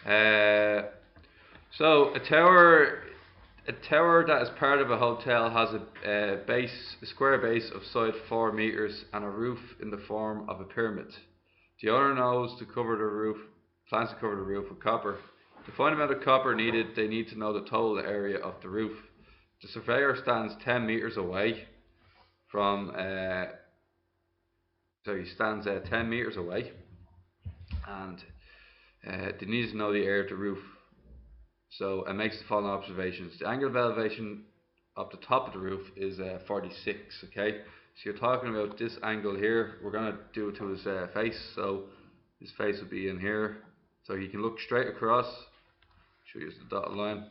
So a tower that is part of a hotel has a square base of side 4 meters and a roof in the form of a pyramid. The owner plans to cover the roof with copper. To find the amount of copper needed, they need to know the total area of the roof. The surveyor stands 10 meters away from. So he stands 10 meters away, and they need to know the area of the roof. So it makes the following observations. The angle of elevation of the top of the roof is 46. Okay, so you're talking about this angle here. We're going to do it to his face. So his face will be in here. So he can look straight across. Show you the dotted line,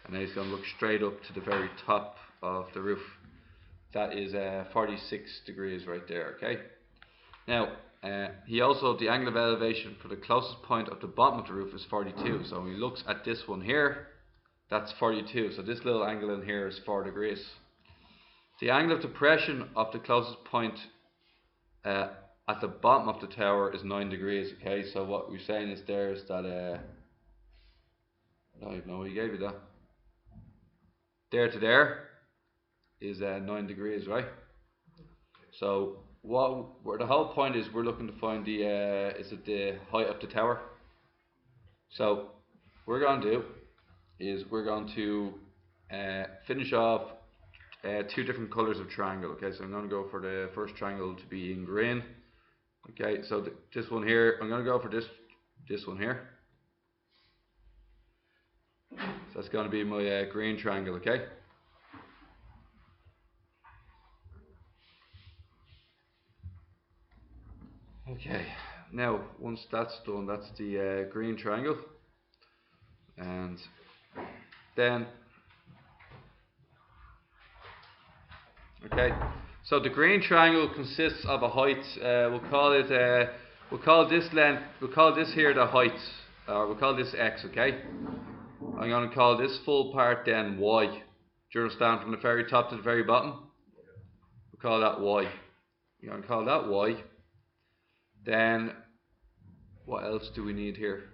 and then he's going to look straight up to the very top of the roof. That is 46 degrees right there. Okay. Now, the angle of elevation for the closest point of the bottom of the roof is 42. So when he looks at this one here, that's 42. So this little angle in here is 4 degrees. The angle of depression of the closest point at the bottom of the tower is 9 degrees. Okay, so what we're saying is there is that I don't even know what he gave you that. There to there is 9 degrees, right? So where the whole point is, we're looking to find the height of the tower. So what we're going to do is we're going to finish off 2 different colors of triangle. Okay, so I'm going to go for the first triangle to be in green. Okay, so this one here, I'm going to go for this one here. So that's going to be my green triangle. Okay. Okay, now once that's done, that's the green triangle, and then so the green triangle consists of a height. We'll call this length. We'll call this here the height, or we'll call this x. Okay, I'm going to call this full part then y. Do you understand? From the very top to the very bottom, we'll call that y. We're going to call that y. Then, what else do we need here?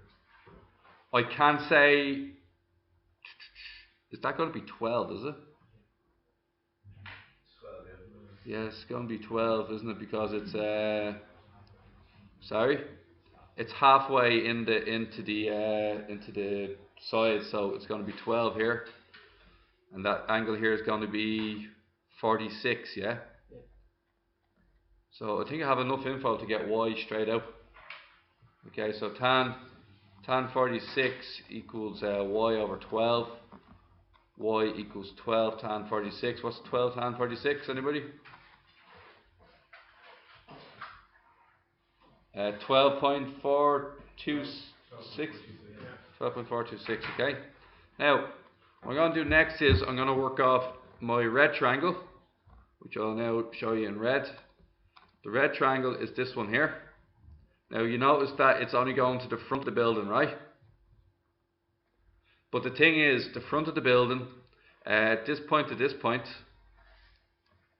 I can say, is that going to be 12, is it? 12, yeah. It's going to be 12, isn't it? Because it's, it's halfway into the side, so it's going to be 12 here. And that angle here is going to be 46, yeah? So I think I have enough info to get y straight out. Okay, so tan 46 equals y over 12. Y equals 12 tan 46. What's 12 tan 46? Anybody? 12.426. 12.426. Okay. Now, what I'm going to do next is I'm going to work off my red triangle, which I'll now show you in red. The red triangle is this one here. Now you notice that it's only going to the front of the building, right? But the thing is, the front of the building, this point to this point,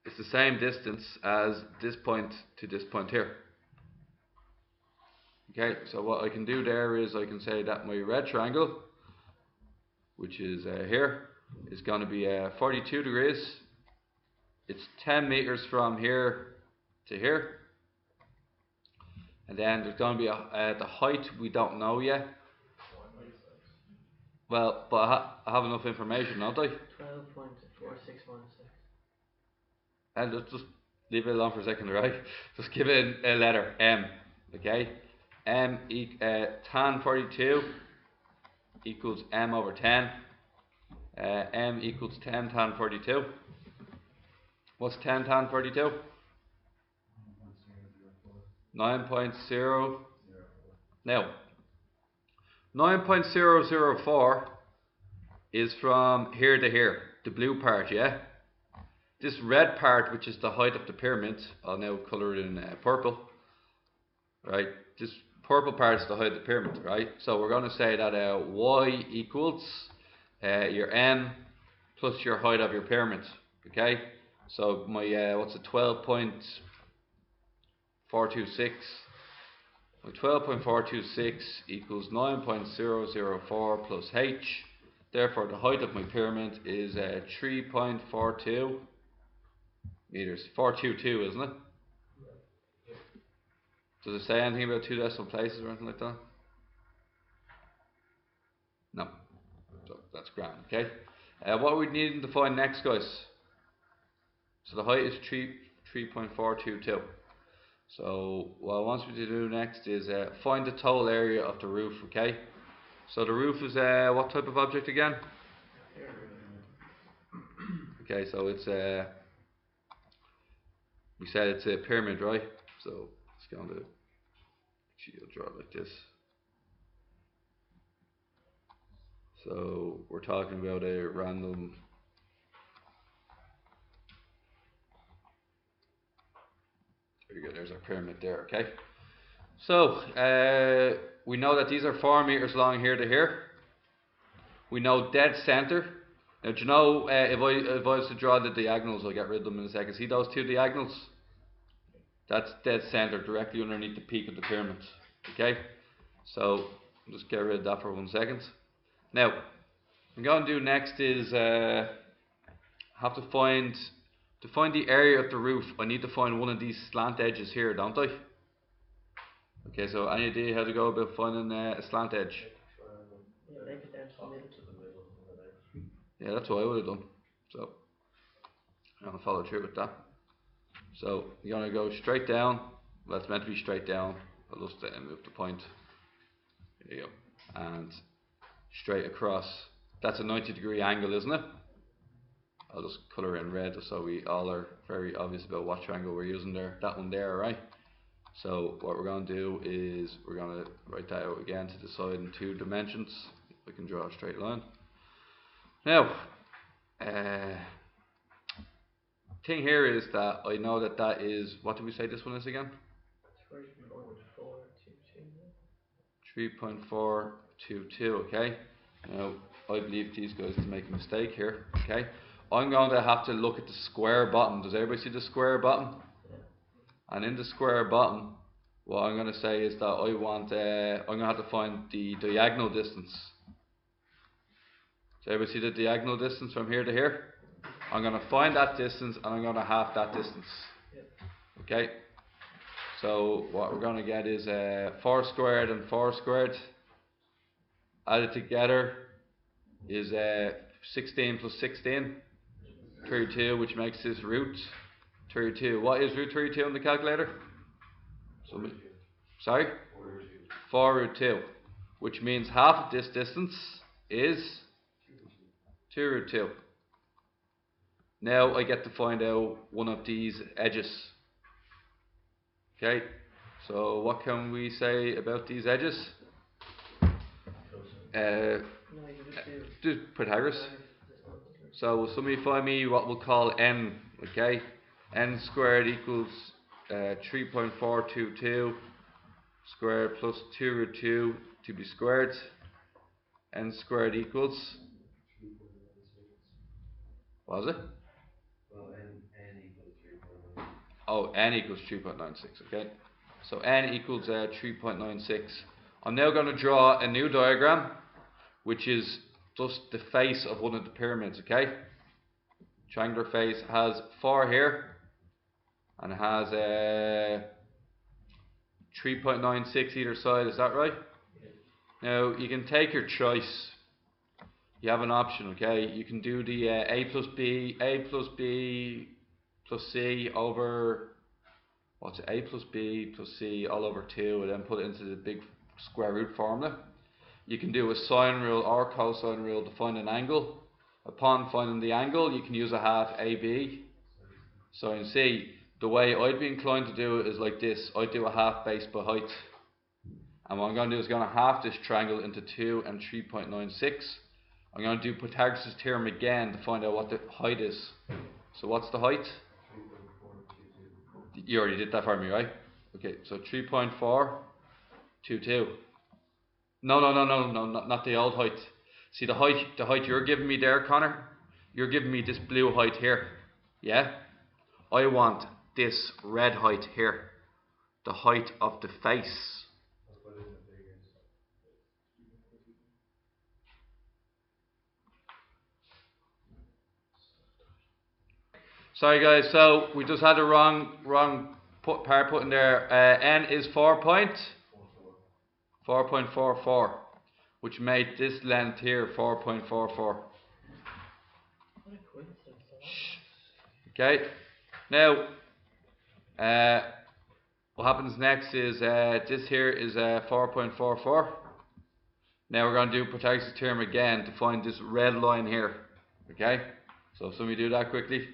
is the same distance as this point to this point here. Okay, so what I can do there is I can say that my red triangle, which is here, is going to be 42 degrees. It's 10 meters from here to here, and then there's going to be the height we don't know yet. Well, but I have enough information, don't I? 12.4616. And just leave it alone for a second, right? Just give it a letter M. Okay, tan 42 equals M over 10. M equals 10 tan 42. What's 10 tan 42? 9.0. Now, 9.004 is from here to here, the blue part, yeah? This red part, which is the height of the pyramid, I'll now colour it in purple, right? This purple part is the height of the pyramid, right? So we're going to say that y equals your m plus your height of your pyramid, okay? So my, what's it, 12.426 My 12.426 equals 9.004 plus h. Therefore, the height of my pyramid is 3.42 meters. 422, isn't it? Does it say anything about 2 decimal places or anything like that? No. So that's grand, okay? What are we needing to find next, guys? So the height is 3.422. So what I want you to do next is find the total area of the roof, okay? So the roof is what type of object again? Okay, so it's we said it's a pyramid, right? So let's go on to actually I'll draw it like this. So we're talking about a random there you go, there's our pyramid there, okay? So we know that these are 4 meters long here to here. We know dead center. Now, do you know if I was to draw the diagonals, I'll get rid of them in a second. See those 2 diagonals? That's dead center, directly underneath the peak of the pyramid. Okay, so just get rid of that for 1 second. Now, what I'm going to do next is have to find the area of the roof. I need to find one of these slant edges here, don't I? Okay, so any idea how to go about finding a slant edge? Yeah, that's what I would have done. So I'm going to follow through with that. So you're going to go straight down. Well, it's meant to be straight down. I'll just move the point. There you go. And straight across. That's a 90-degree angle, isn't it? I'll just colour in red so we all are very obvious about what triangle we're using there. That one there, alright? So what we're going to do is we're going to write that out again to decide in 2 dimensions. We can draw a straight line. Now, thing here is that I know that that is, what did we say this one is again? 3.422, okay? Now, I believe these guys to make a mistake here, okay? I'm going to have to look at the square bottom. Does everybody see the square bottom? And in the square bottom, what I'm going to say is that I want, I'm going to have to find the diagonal distance. Does everybody see the diagonal distance from here to here? I'm going to find that distance and I'm going to half that distance. Okay? So what we're going to get is 4 squared and 4 squared. Added together is 16 plus 16. 32, which makes this root 32. What is root 32 on the calculator? Sorry? 4 root 2. Which means half of this distance is 2 root 2. Now I get to find out one of these edges. Okay, so what can we say about these edges? Do Pythagoras. So will somebody find me what we'll call n, okay? N squared equals 3.422 squared plus 2 root 2 to be squared. N squared equals, what was it? Oh, n equals 3.96, okay? So n equals 3.96. I'm now going to draw a new diagram, which is just the face of one of the pyramids, okay? Triangular face has 4 here, and it has 3.96 either side, is that right? Now, you can take your choice. You have an option, okay? You can do the a plus b plus c over, what's it, a plus b plus c all over 2, and then put it into the big square root formula. You can do a sine rule or cosine rule to find an angle. Upon finding the angle, you can use a half AB sine c. The way I'd be inclined to do it is like this. I'd do a half base by height. And what I'm going to do is going to half this triangle into 2 and 3.96. I'm going to do Pythagoras' theorem again to find out what the height is. So what's the height? You already did that for me, right? Okay, so 3.422. No, not the old height. See the height you're giving me there, Connor? You're giving me this blue height here. Yeah? I want this red height here. The height of the face. Sorry guys, so we just had a wrong part put in there. N is 4.44, which made this length here 4.44. Okay, now what happens next is this here is 4.44. Now we're going to do Pythagoras' theorem again to find this red line here. Okay, so somebody do that quickly.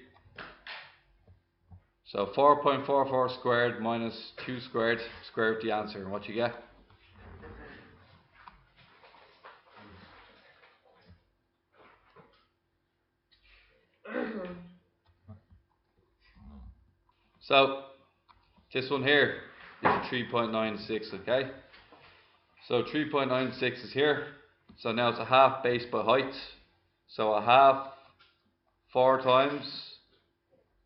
So 4.44 squared minus 2 squared, square root the answer, and what you get? So this one here is 3.96, okay? So 3.96 is here. So now it's a half base by height. So a half 4 times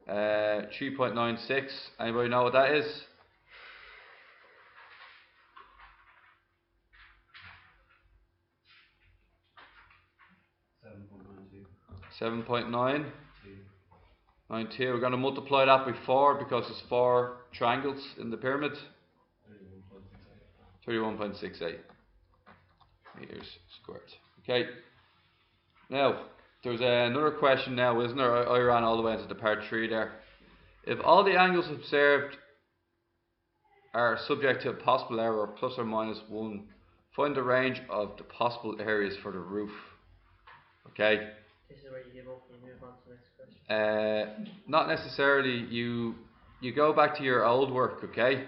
3.96. Anybody know what that is? 7.992. We're going to multiply that by 4 because there's 4 triangles in the pyramid. 31.68 meters squared. Okay. Now, there's another question now, isn't there? I ran all the way into the part 3 there. If all the angles observed are subject to a possible error of plus or minus 1, find the range of the possible areas for the roof. Okay. This is where you give up and you move on to the next question. Not necessarily. You go back to your old work, okay?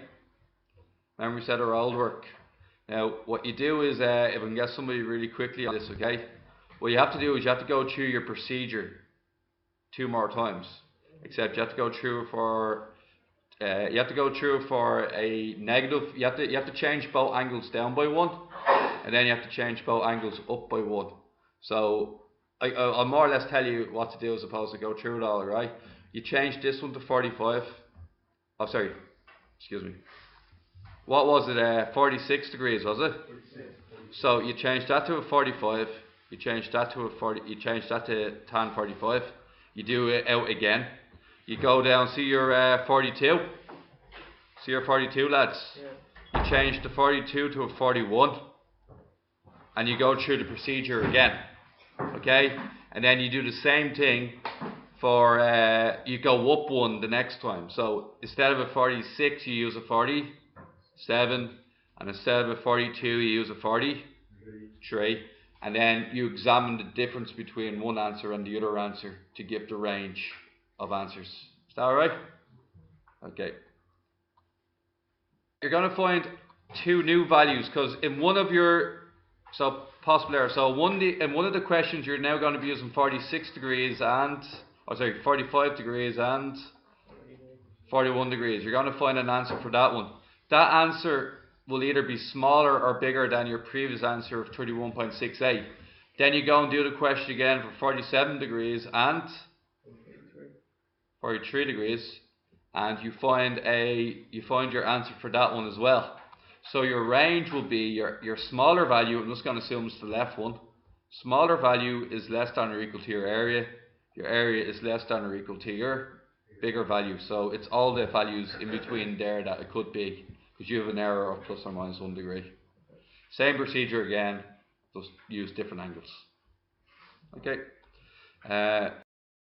Remember we said our old work. Now, what you do is, if I can get somebody really quickly on this, okay? What you have to do is you have to go through your procedure 2 more times. Except you have to go through for a negative. You have to change both angles down by 1, and then you have to change both angles up by 1. So I'll more or less tell you what to do as opposed to go through it all, right? You change this one to 45. Oh, sorry. Excuse me. What was it? 46 degrees, was it? 46. So you change that to a 45. You change that to a 40. You change that to tan 45. You do it out again. You go down. See your 42. See your 42, lads. Yeah. You change the 42 to a 41, and you go through the procedure again. Okay, and then you do the same thing for you go up 1 the next time. So instead of a 46, you use a 47, and instead of a 42, you use a 43, and then you examine the difference between one answer and the other answer to give the range of answers. Is that alright? Okay. You're going to find 2 new values because in one of your possible error. So in one of the questions you're now going to be using 46 degrees and 45 degrees and 41 degrees. You're going to find an answer for that one. That answer will either be smaller or bigger than your previous answer of 31.68. Then you go and do the question again for 47 degrees and 43 degrees, and you find your answer for that one as well. So your range will be your smaller value. I'm just going to assume it's the left one. Smaller value is less than or equal to your area. Your area is less than or equal to your bigger value. So it's all the values in between there that it could be, because you have an error of plus or minus 1 degree. Same procedure again, just use different angles. Okay.